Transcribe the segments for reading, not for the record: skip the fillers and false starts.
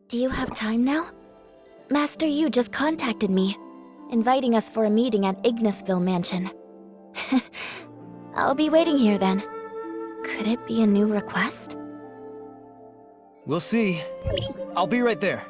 Do you have time now? Master Yu just contacted me, inviting us for a meeting at Ignisville Mansion. I'll be waiting here then. Could it be a new request? We'll see. I'll be right there.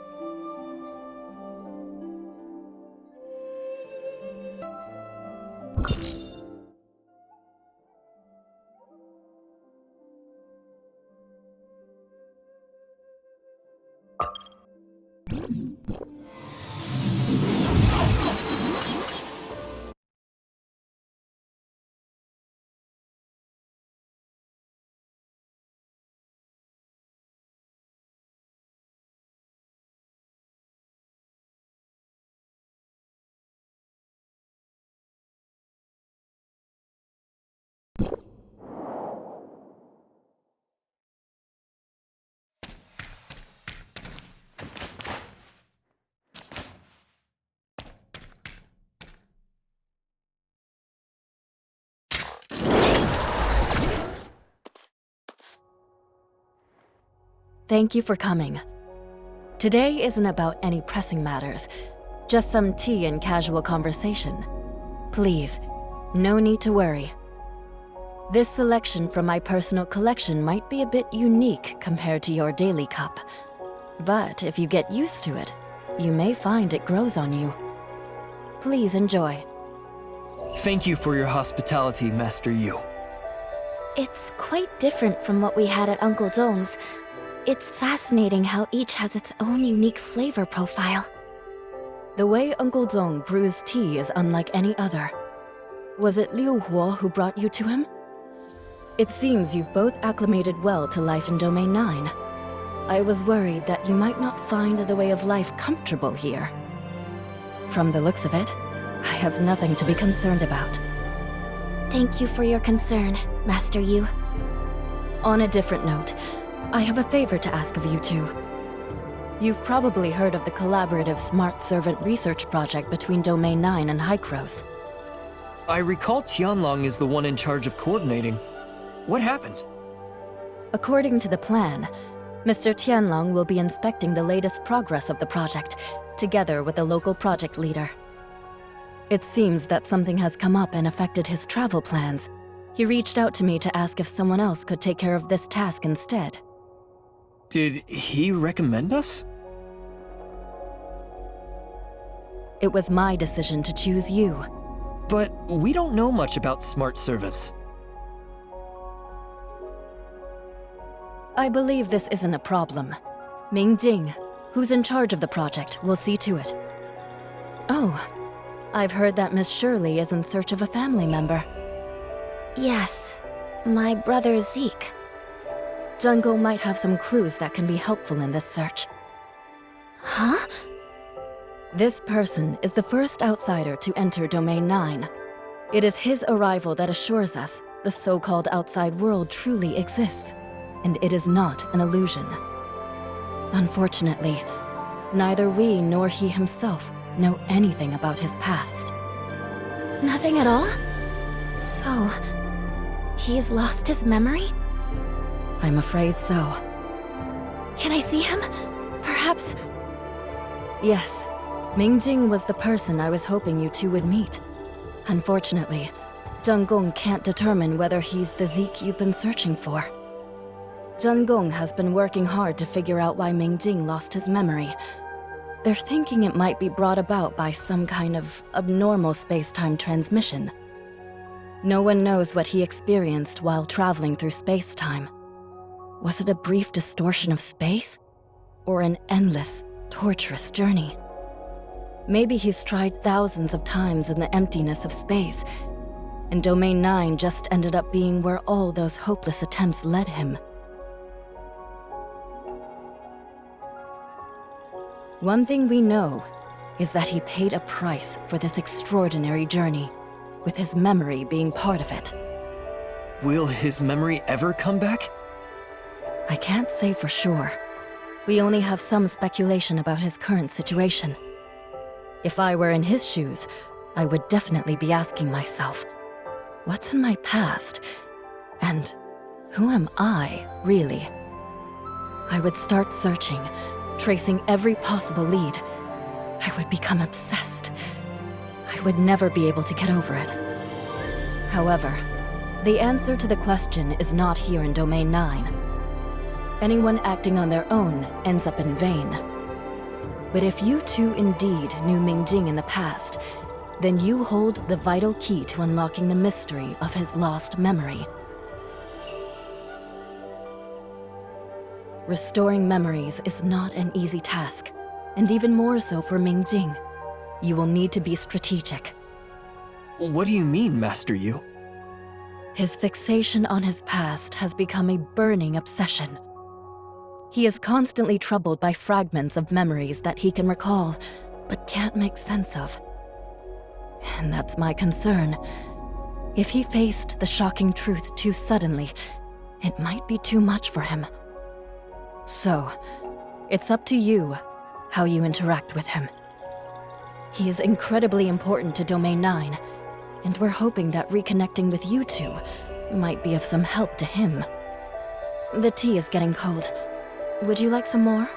Thank you for coming. Today isn't about any pressing matters, just some tea and casual conversation. Please, no need to worry. This selection from my personal collection might be a bit unique compared to your daily cup. But if you get used to it, you may find it grows on you. Please enjoy. Thank you for your hospitality, Master Yu. It's quite different from what we had at Uncle Zhong's. It's fascinating how each has its own unique flavor profile. The way Uncle Zhong brews tea is unlike any other. Was it Liu Huo who brought you to him? It seems you've both acclimated well to life in Domain 9. I was worried that you might not find the way of life comfortable here. From the looks of it, I have nothing to be concerned about. Thank you for your concern, Master Yu. On a different note, I have a favor to ask of you two. You've probably heard of the collaborative Smart Servant research project between Domain 9 and Hykros. I recall Tianlong is the one in charge of coordinating. What happened? According to the plan, Mr. Tianlong will be inspecting the latest progress of the project, together with the local project leader. It seems that something has come up and affected his travel plans. He reached out to me to ask if someone else could take care of this task instead. Did he recommend us? It was my decision to choose you. But we don't know much about smart servants. I believe this isn't a problem. Ming Jing, who's in charge of the project, will see to it. Oh, I've heard that Miss Shirley is in search of a family member. Yes, my brother Zeke. Jungle might have some clues that can be helpful in this search. Huh? This person is the first outsider to enter Domain 9. It is his arrival that assures us the so-called outside world truly exists, and it is not an illusion. Unfortunately, neither we nor he himself know anything about his past. Nothing at all? So, he's lost his memory? I'm afraid so. Can I see him? Perhaps... Yes, Ming Jing was the person I was hoping you two would meet. Unfortunately, Zheng Gong can't determine whether he's the Zeke you've been searching for. Zheng Gong has been working hard to figure out why Ming Jing lost his memory. They're thinking it might be brought about by some kind of abnormal space-time transmission. No one knows what he experienced while traveling through space-time. Was it a brief distortion of space? Or an endless, torturous journey? Maybe he's tried thousands of times in the emptiness of space, and Domain 9 just ended up being where all those hopeless attempts led him. One thing we know is that he paid a price for this extraordinary journey, with his memory being part of it. Will his memory ever come back? I can't say for sure. We only have some speculation about his current situation. If I were in his shoes, I would definitely be asking myself, what's in my past? And who am I, really? I would start searching, tracing every possible lead. I would become obsessed. I would never be able to get over it. However, the answer to the question is not here in Domain 9. Anyone acting on their own ends up in vain. But if you two indeed knew Ming Jing in the past, then you hold the vital key to unlocking the mystery of his lost memory. Restoring memories is not an easy task, and even more so for Ming Jing. You will need to be strategic. What do you mean, Master Yu? His fixation on his past has become a burning obsession. He is constantly troubled by fragments of memories that he can recall, but can't make sense of. And that's my concern. If he faced the shocking truth too suddenly, it might be too much for him. So, it's up to you how you interact with him. He is incredibly important to Domain 9, and we're hoping that reconnecting with you two might be of some help to him. The tea is getting cold. Would you like some more?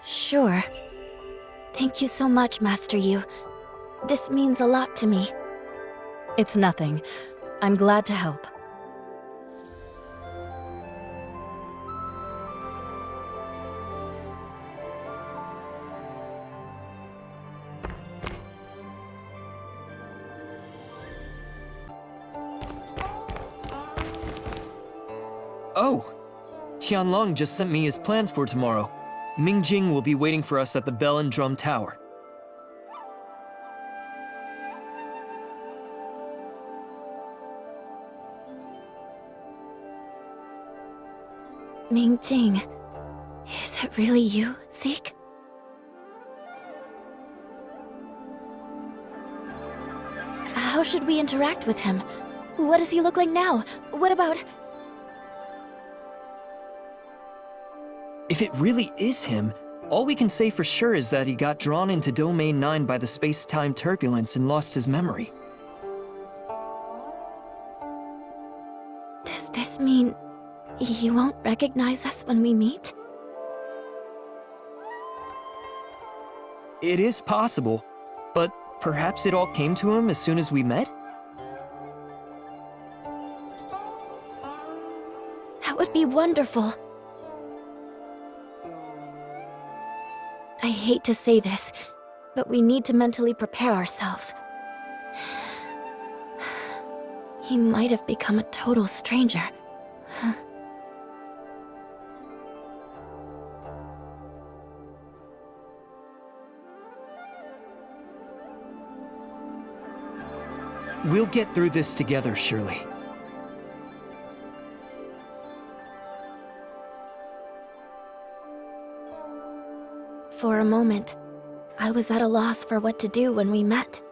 Sure. Thank you so much, Master Yu. This means a lot to me. It's nothing. I'm glad to help. Oh! Tianlong just sent me his plans for tomorrow. Ming Jing will be waiting for us at the Bell and Drum Tower. Ming Jing, is it really you, Zeke? How should we interact with him? What does he look like now? What about... If it really is him, all we can say for sure is that he got drawn into Domain 9 by the space-time turbulence and lost his memory. Does this mean he won't recognize us when we meet? It is possible, but perhaps it all came to him as soon as we met? That would be wonderful. I hate to say this, but we need to mentally prepare ourselves. He might have become a total stranger. We'll get through this together, surely. For a moment, I was at a loss for what to do when we met.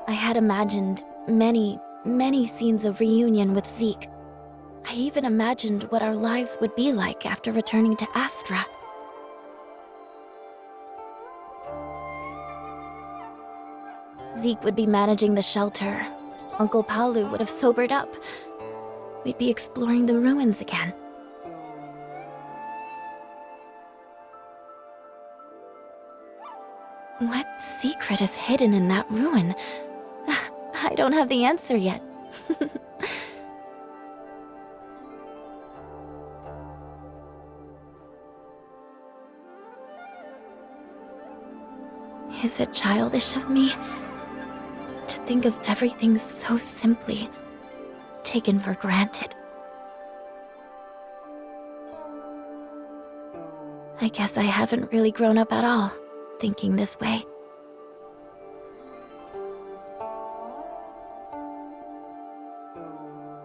I had imagined many scenes of reunion with Zeke. I even imagined what our lives would be like after returning to Astra. Zeke would be managing the shelter. Uncle Paolu would have sobered up. We'd be exploring the ruins again. What secret is hidden in that ruin? I don't have the answer yet. Is it childish of me to think of everything so simply taken for granted? I guess I haven't really grown up at all, thinking this way.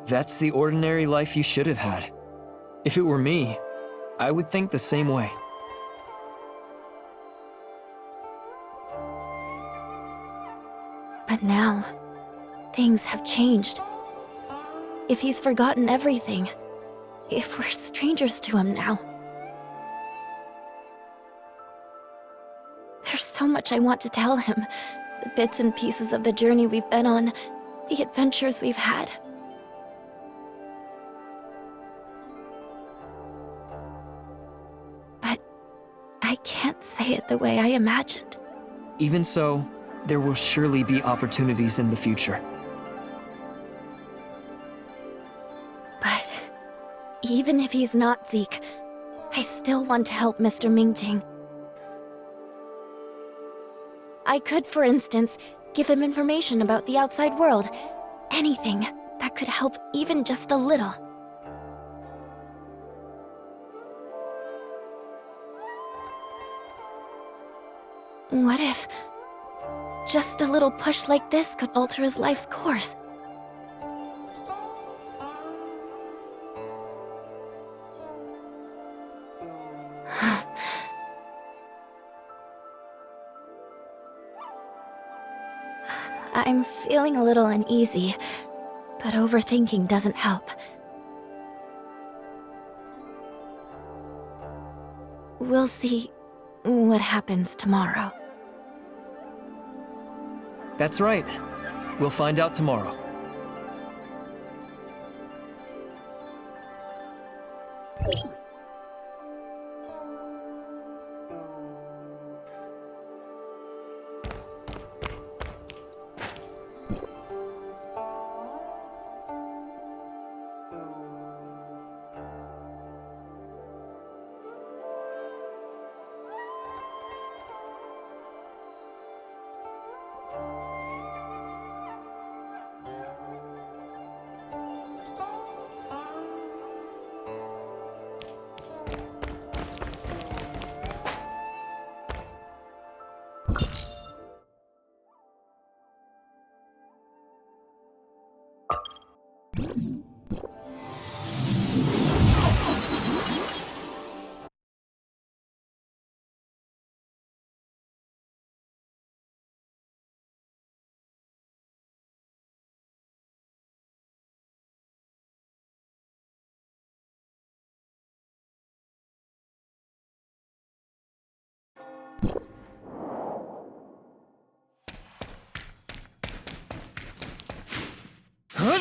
That's the ordinary life you should have had. If it were me, I would think the same way. But now, things have changed. If he's forgotten everything, if we're strangers to him now. There's so much I want to tell him. The bits and pieces of the journey we've been on, the adventures we've had. can't say it the way I imagined. Even so, there will surely be opportunities in the future. But even if he's not Zeke, I still want to help Mr. Ming. I could, for instance, give him information about the outside world. Anything that could help even just a little. What if just a little push like this could alter his life's course? I'm feeling a little uneasy, but overthinking doesn't help. We'll see what happens tomorrow. That's right. We'll find out tomorrow. Huh?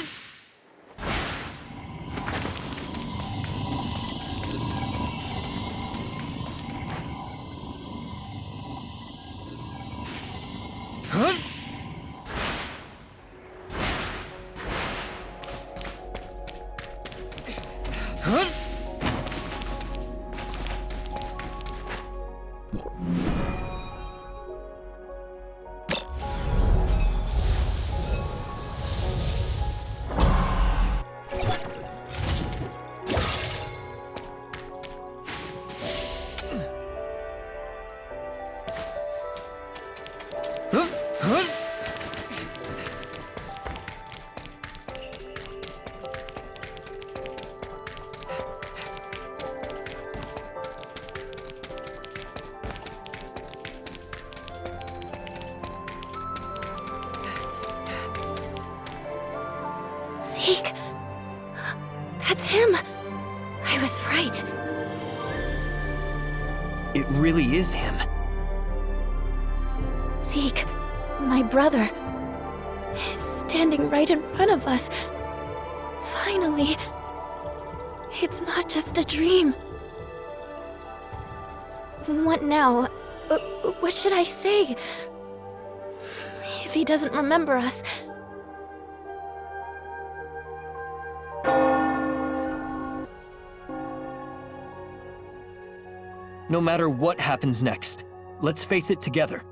Huh? Huh? Huh? Huh? Zeke! That's him! I was right. It really is him. Zeke, my brother, is standing right in front of us. Finally. It's not just a dream. What now? What should I say? If he doesn't remember us... No matter what happens next, let's face it together.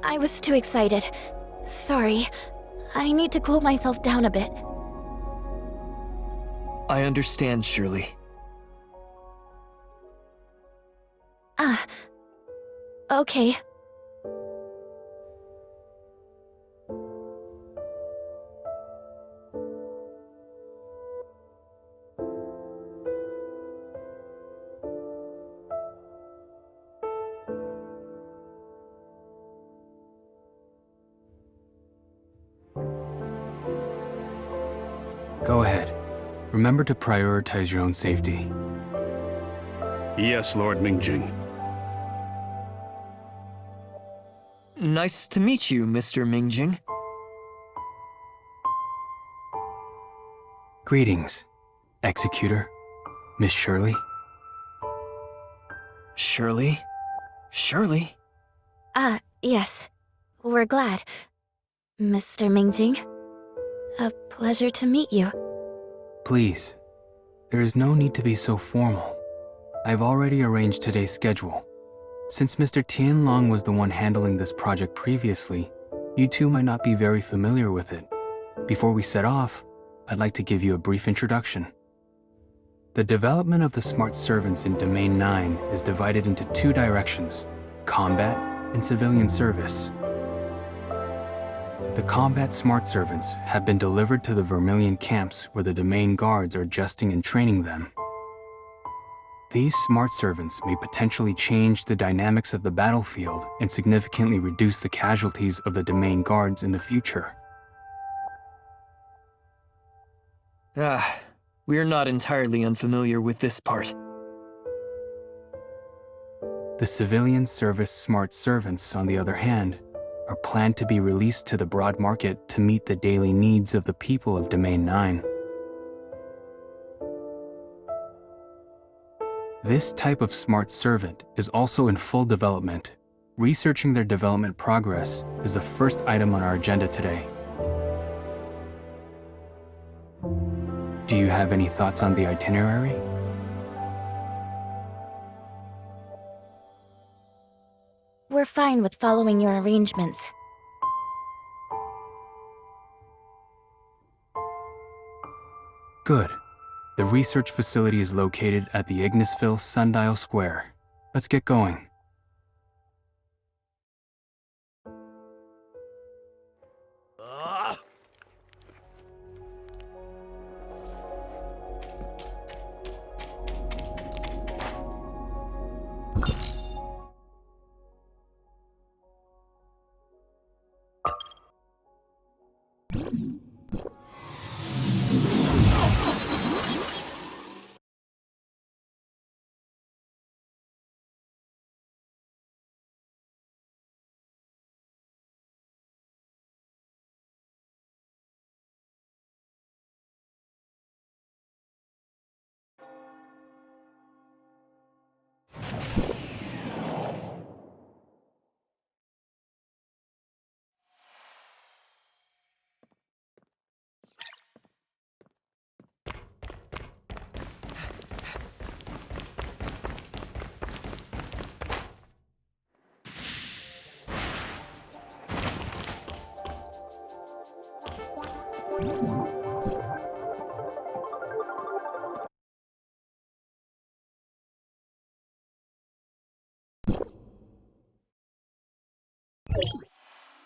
I was too excited. Sorry. I need to cool myself down a bit. I understand, Shirley. Okay. Go ahead. Remember to prioritize your own safety. Yes, Lord Ming. Nice to meet you, Mr. Ming. Greetings. Executor? Miss Shirley? Shirley? Shirley? Ah, yes. We're glad. Mr. Mingjing, a pleasure to meet you. Please, there is no need to be so formal. I've already arranged today's schedule. Since Mr. Tianlong was the one handling this project previously, you two might not be very familiar with it. Before we set off, I'd like to give you a brief introduction. The development of the smart servants in Domain 9 is divided into two directions: combat and civilian service. The combat smart servants have been delivered to the Vermilion camps where the domain guards are adjusting and training them. These smart servants may potentially change the dynamics of the battlefield and significantly reduce the casualties of the domain guards in the future. We're not entirely unfamiliar with this part. The civilian service smart servants, on the other hand, are planned to be released to the broad market to meet the daily needs of the people of Domain 9. This type of smart servant is also in full development. Researching their development progress is the first item on our agenda today. Do you have any thoughts on the itinerary? We're fine with following your arrangements. Good. The research facility is located at the Ignisville Sundial Square. Let's get going.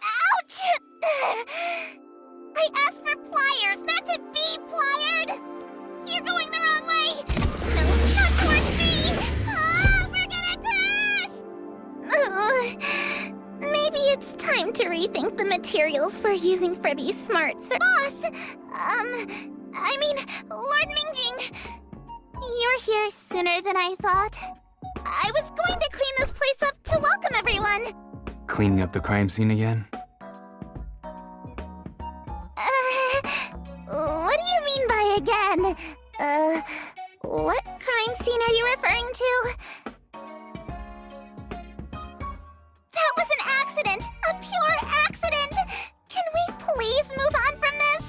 Ouch! I asked for pliers, not to be plied! You're going the wrong way! No, not towards me! Ah, we're gonna crash! Maybe it's time to rethink the materials we're using for these smarts. Boss! I mean, Lord Mingjing! You're here sooner than I thought. I was going to clean this place up to welcome everyone. Cleaning up the crime scene again? What do you mean by again? What crime scene are you referring to? That was an accident! A pure accident! Can we please move on from this?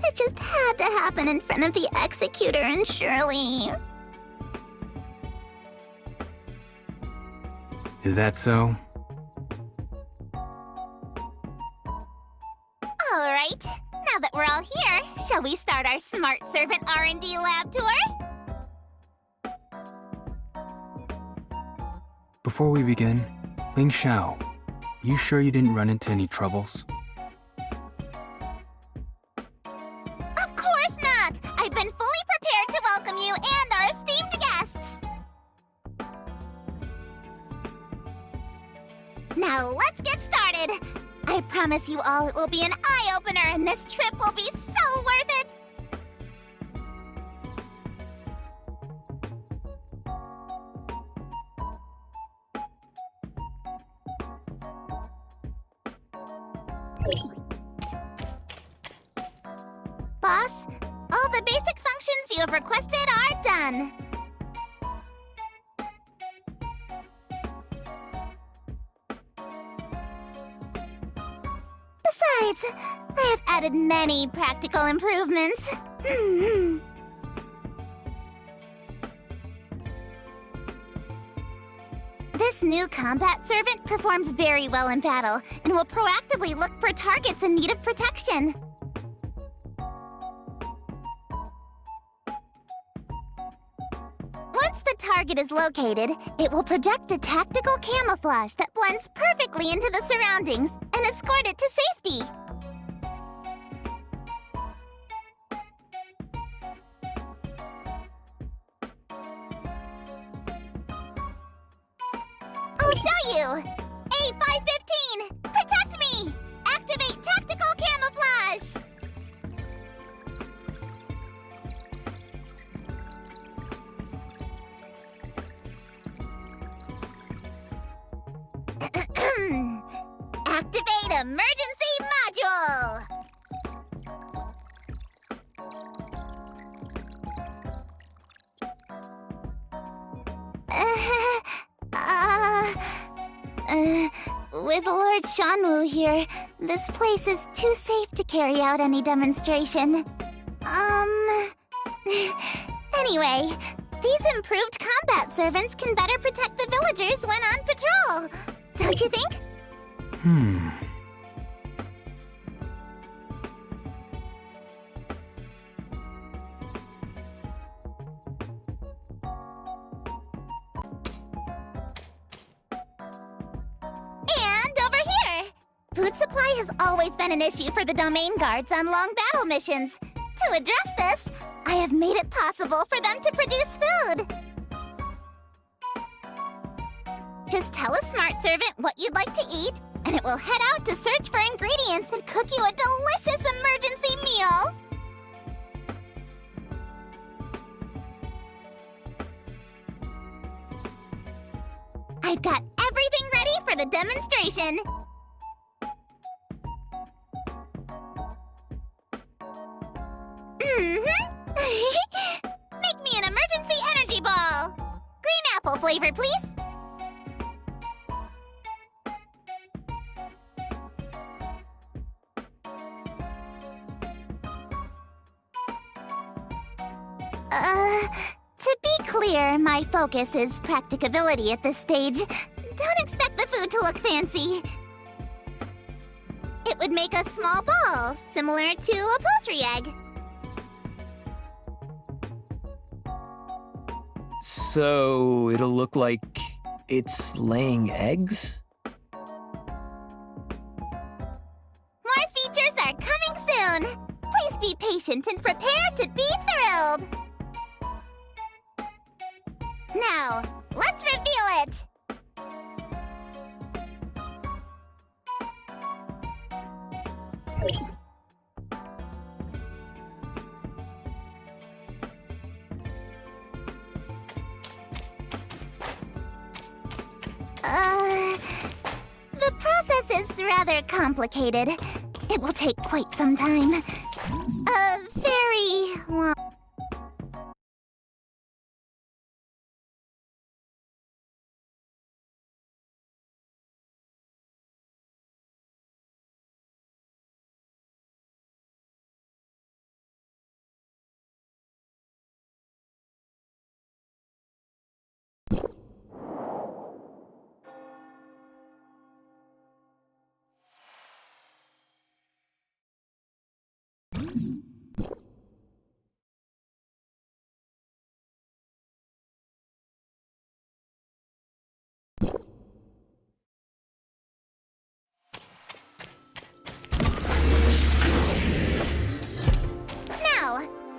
It just had to happen in front of the executor and Shirley. Is that so? All right, now that we're all here, shall we start our Smart Servant R&D lab tour? Before we begin, Ling Xiao, you sure you didn't run into any troubles? Of course not! I've been fully prepared to welcome you and our esteemed guests! Now let's get started! I promise you all it will be an eye-opener and this trip will be so worth it! Boss, all the basic functions you have requested are done. Besides, I have added many practical improvements. This new combat servant performs very well in battle and will proactively look for targets in need of protection. Once the target is located, it will project a tactical camouflage that blends perfectly into the surroundings and escort it to safety. I'll show you! A515! Protect me! Activate tactical camouflage! Activate emergency module! With Lord Shanwu here, this place is too safe to carry out any demonstration. Anyway, these improved combat servants can better protect the villagers when on patrol. Don't you think? And over here! Food supply has always been an issue for the domain guards on long battle missions. To address this, I have made it possible for them to produce food. Just tell a smart servant what you'd like to eat, and it will head out to search for ingredients and cook you a delicious emergency meal. I've got everything ready for the demonstration. Make me an emergency energy ball. Green apple flavor, please. To be clear, my focus is practicability at this stage. Don't expect the food to look fancy. It would make a small ball, similar to a poultry egg. So it'll look like it's laying eggs? More features are coming soon. Please be patient and prepare to be thrilled. Now, let's reveal it. The process is rather complicated. It will take quite some time. A very long...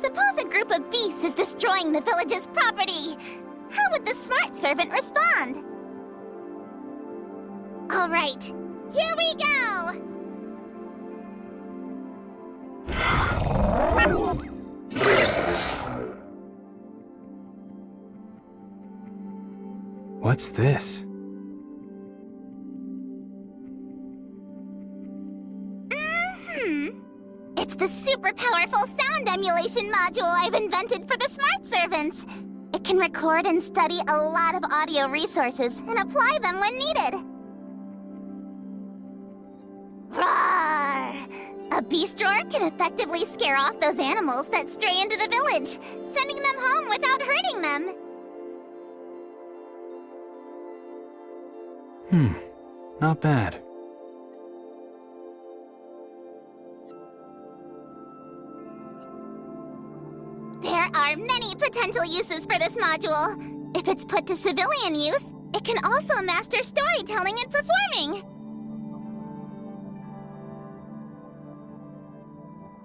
Suppose a group of beasts is destroying the village's property. How would the smart servant respond? All right, here we go! What's this? It's the super powerful sound emulation module I've invented for the smart servants. It can record and study a lot of audio resources and apply them when needed. Roar! A beast roar can effectively scare off those animals that stray into the village, sending them home without hurting them. Not bad. There are many potential uses for this module. If it's put to civilian use, it can also master storytelling and performing.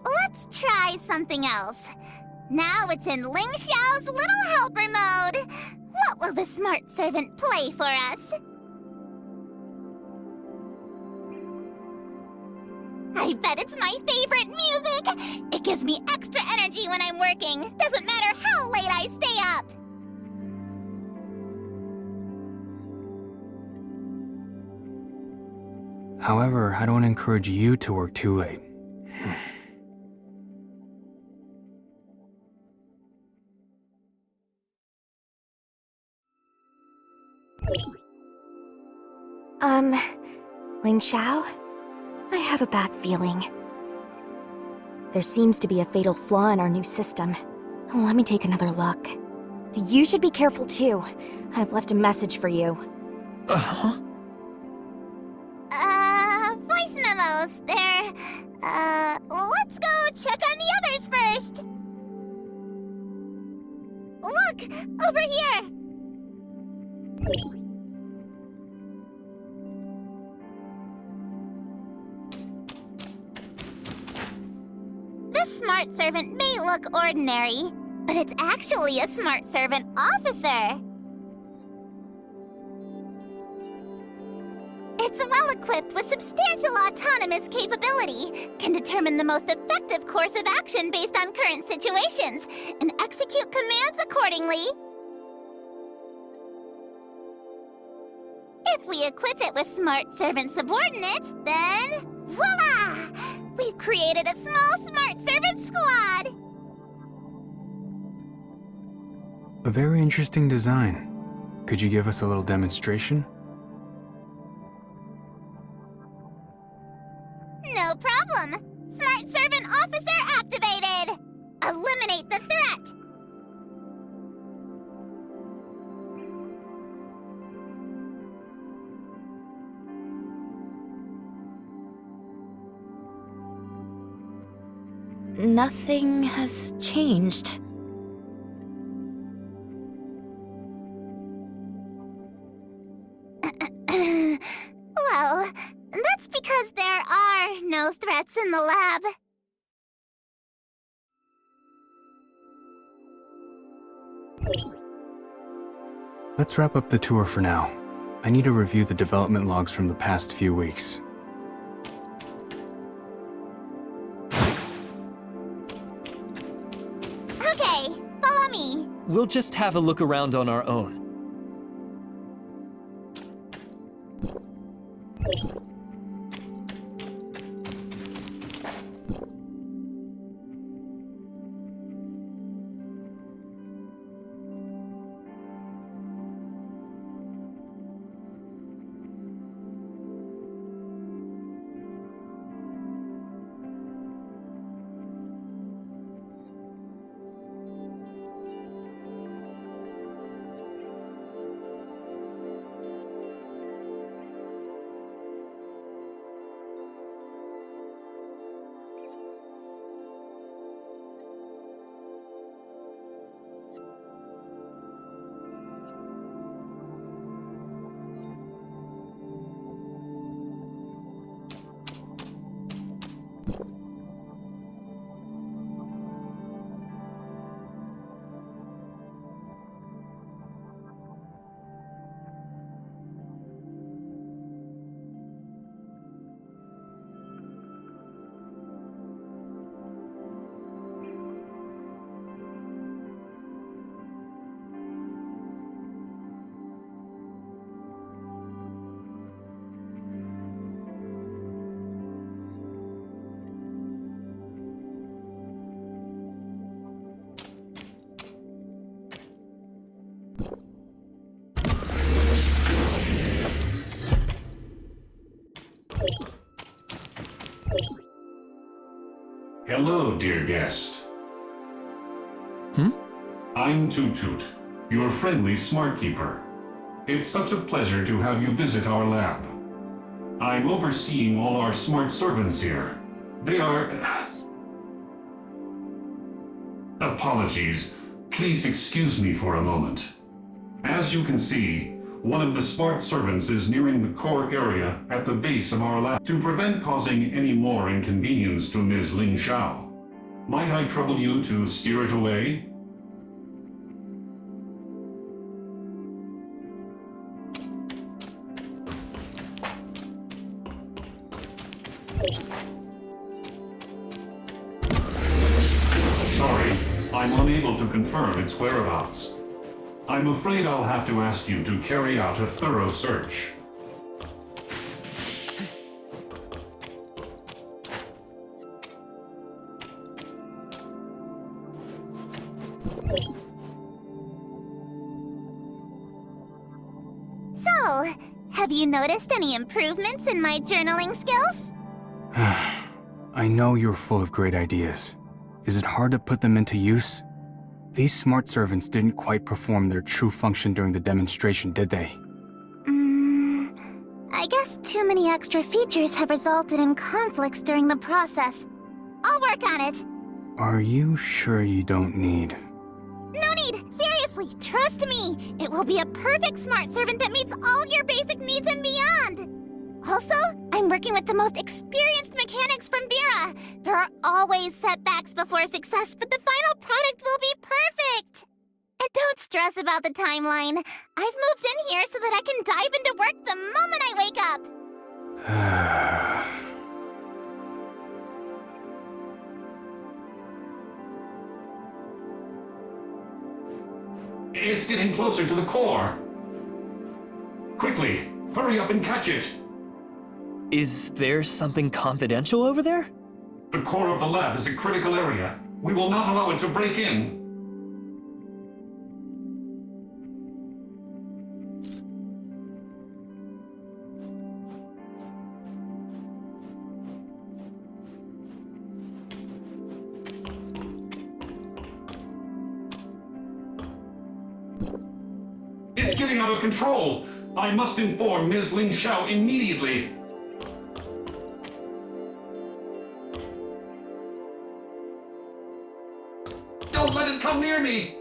Let's try something else. Now it's in Ling Xiao's Little Helper mode. What will the smart servant play for us? I bet it's my favorite music! It gives me extra energy when I'm working. Doesn't matter how late I stay up. However, I don't encourage you to work too late. Ling Xiao? I have a bad feeling. There seems to be a fatal flaw in our new system. Let me take another look. You should be careful too. I've left a message for you. Uh-huh. Voice memos. Let's go check on the others first. Look, over here. This smart servant may look ordinary, but it's actually a smart servant officer. It's well-equipped with substantial autonomous capability, can determine the most effective course of action based on current situations, and execute commands accordingly. If we equip it with smart servant subordinates, then voila! We've created a small smart servant squad! A very interesting design. Could you give us a little demonstration? No problem! Smart servant officer activated! Eliminate the threat! Nothing has changed. Well, that's because there are no threats in the lab. Let's wrap up the tour for now. I need to review the development logs from the past few weeks. Okay, follow me. We'll just have a look around on our own. Hello, dear guest. Hmm? I'm Toot Toot, your friendly smart keeper. It's such a pleasure to have you visit our lab. I'm overseeing all our smart servants here. They are... Apologies. Please excuse me for a moment. As you can see, one of the smart servants is nearing the core area at the base of our lab. To prevent causing any more inconvenience to Ms. Ling Xiao, might I trouble you to steer it away? Sorry, I'm unable to confirm its whereabouts. I'm afraid I'll have to ask you to carry out a thorough search. So, have you noticed any improvements in my journaling skills? I know you're full of great ideas. Is it hard to put them into use? These smart servants didn't quite perform their true function during the demonstration, did they? I guess too many extra features have resulted in conflicts during the process. I'll work on it. Are you sure you don't need... No need! Seriously, trust me! It will be a perfect smart servant that meets all your basic needs and beyond! Also, I'm working with the most experienced mechanics from Vera. There are always setbacks before success, but the final product will be perfect! And don't stress about the timeline. I've moved in here so that I can dive into work the moment I wake up! It's getting closer to the core. Quickly, hurry up and catch it. Is there something confidential over there? The core of the lab is a critical area. We will not allow it to break in. It's getting out of control. I must inform Ms. Ling Xiao immediately. Don't let it come near me!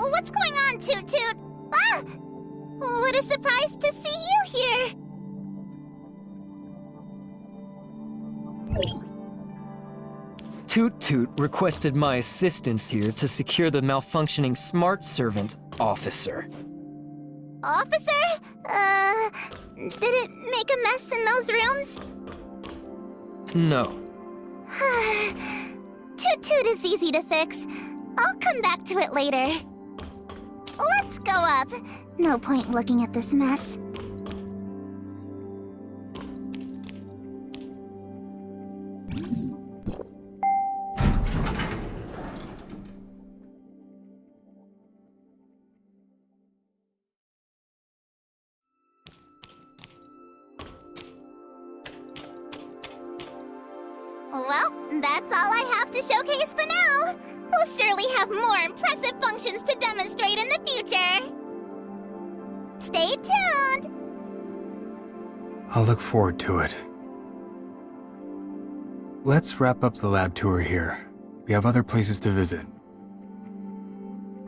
What's going on, Toot Toot? Ah! What a surprise to see Toot Toot requested my assistance here to secure the malfunctioning smart servant officer. Officer? Did it make a mess in those rooms? No. Toot Toot is easy to fix. I'll come back to it later. Let's go up. No point looking at this mess. Well, that's all I have to showcase for now. We'll surely have more impressive functions to demonstrate in the future. Stay tuned! I'll look forward to it. Let's wrap up the lab tour here. We have other places to visit.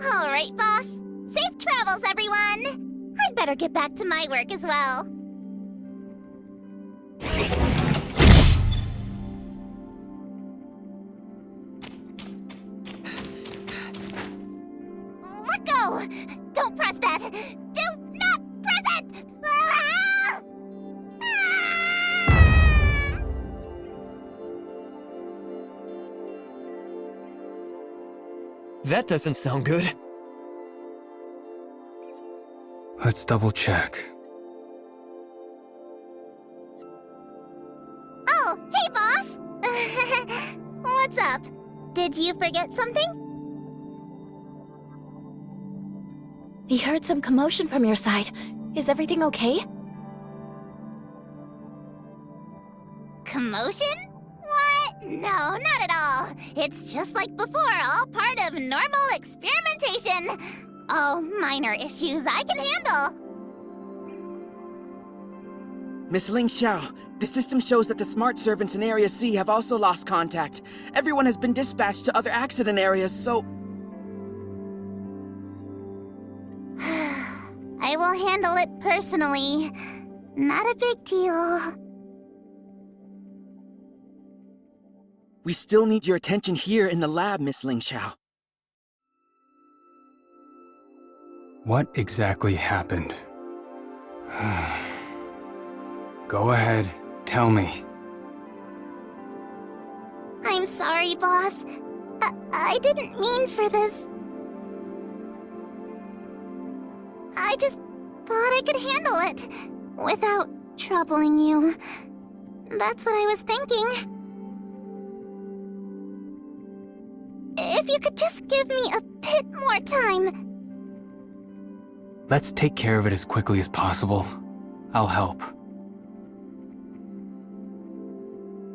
All right, boss. Safe travels, everyone! I'd better get back to my work as well. Let go! Don't press that! Do not press it! Ah! Ah! That doesn't sound good. Let's double check. Oh, hey, boss! What's up? Did you forget something? We heard some commotion from your side. Is everything okay? Commotion? What? No, not at all. It's just like before, all part of normal experimentation. Oh, minor issues I can handle. Miss Ling Xiao, the system shows that the smart servants in Area C have also lost contact. Everyone has been dispatched to other accident areas, so... I will handle it personally. Not a big deal. We still need your attention here in the lab, Miss Ling Xiao. What exactly happened? Go ahead, tell me. I'm sorry, boss. I didn't mean for this. I just thought I could handle it without troubling you. That's what I was thinking. If you could just give me a bit more time. Let's take care of it as quickly as possible. I'll help.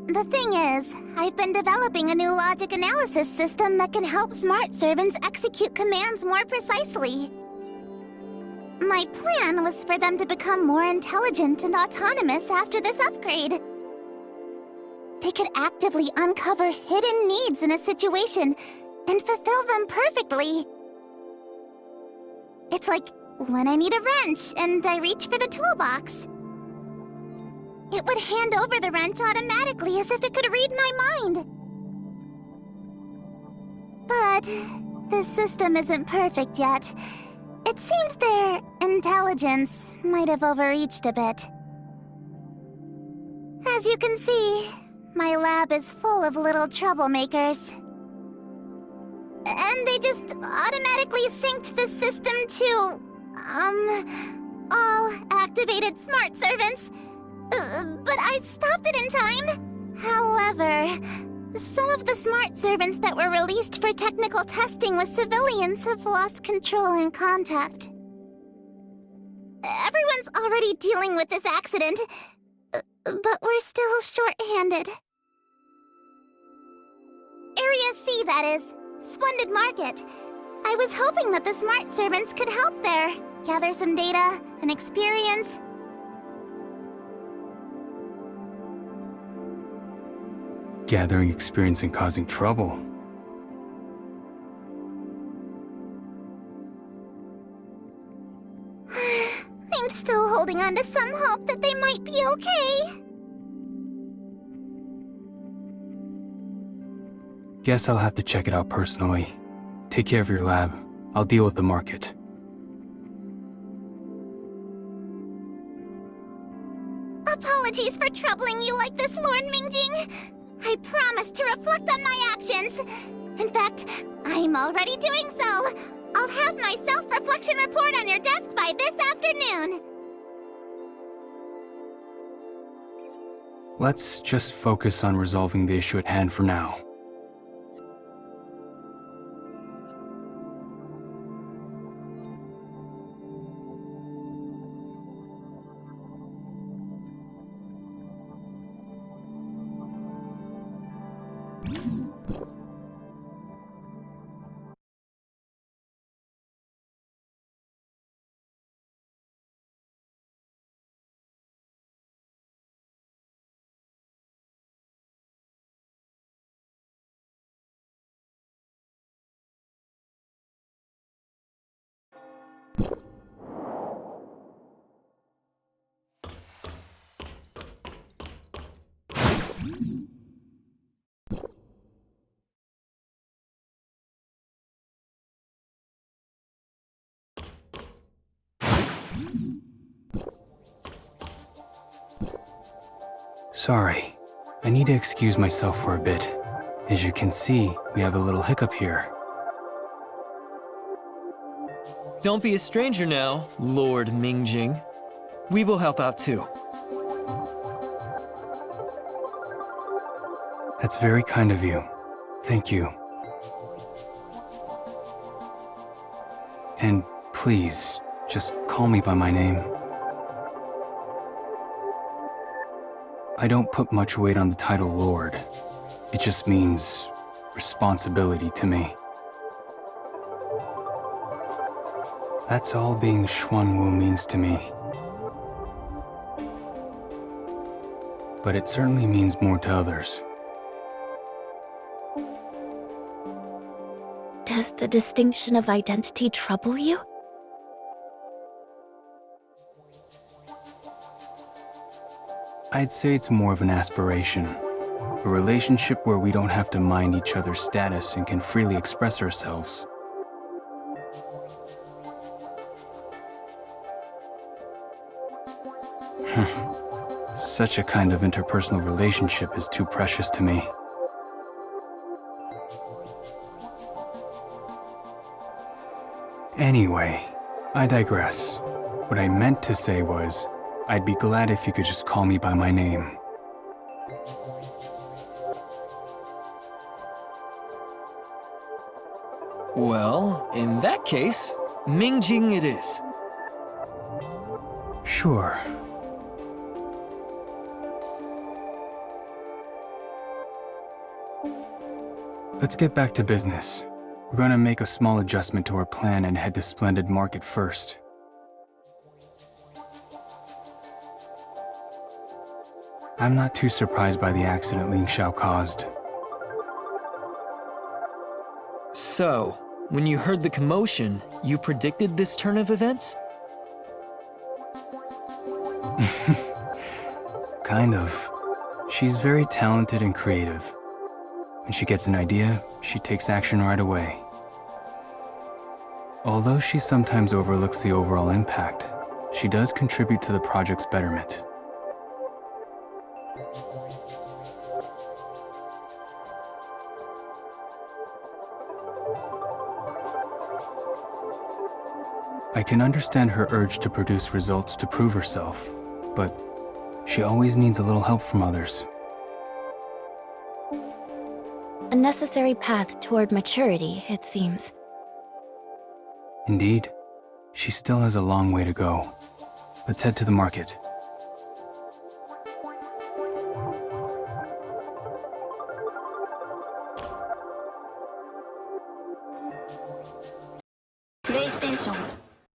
The thing is, I've been developing a new logic analysis system that can help smart servants execute commands more precisely. My plan was for them to become more intelligent and autonomous after this upgrade. They could actively uncover hidden needs in a situation and fulfill them perfectly. It's like when I need a wrench and I reach for the toolbox. It would hand over the wrench automatically as if it could read my mind. But this system isn't perfect yet. It seems their intelligence might have overreached a bit. As you can see, my lab is full of little troublemakers. And they just automatically synced the system to, all activated smart servants. But I stopped it in time. However, some of the smart servants that were released for technical testing with civilians have lost control and contact. Everyone's already dealing with this accident, but we're still short-handed. Area C, that is. Splendid market. I was hoping that the smart servants could help there, gather some data and experience. Gathering experience and causing trouble. I'm still holding on to some hope that they might be okay. Guess I'll have to check it out personally. Take care of your lab. I'll deal with the market. Apologies for troubling you like this, Lord Mingjing. I promise to reflect on my actions. In fact, I'm already doing so. I'll have my self-reflection report on your desk by this afternoon. Let's just focus on resolving the issue at hand for now. Sorry, I need to excuse myself for a bit. As you can see, we have a little hiccup here. Don't be a stranger now, Lord Mingjing. We will help out too. That's very kind of you. Thank you. And please, just call me by my name. I don't put much weight on the title Lord. It just means responsibility to me. That's all being Xuanwu means to me. But it certainly means more to others. Does the distinction of identity trouble you? I'd say it's more of an aspiration. A relationship where we don't have to mind each other's status and can freely express ourselves. Such a kind of interpersonal relationship is too precious to me. Anyway, I digress. What I meant to say was, I'd be glad if you could just call me by my name. Well, in that case, Mingjing it is. Sure. Let's get back to business. We're gonna make a small adjustment to our plan and head to Splendid Market first. I'm not too surprised by the accident Ling Xiao caused. So, when you heard the commotion, you predicted this turn of events? Kind of. She's very talented and creative. When she gets an idea, she takes action right away. Although she sometimes overlooks the overall impact, she does contribute to the project's betterment. I can understand her urge to produce results to prove herself, but she always needs a little help from others. A necessary path toward maturity, it seems. Indeed, she still has a long way to go. Let's head to the market. PlayStation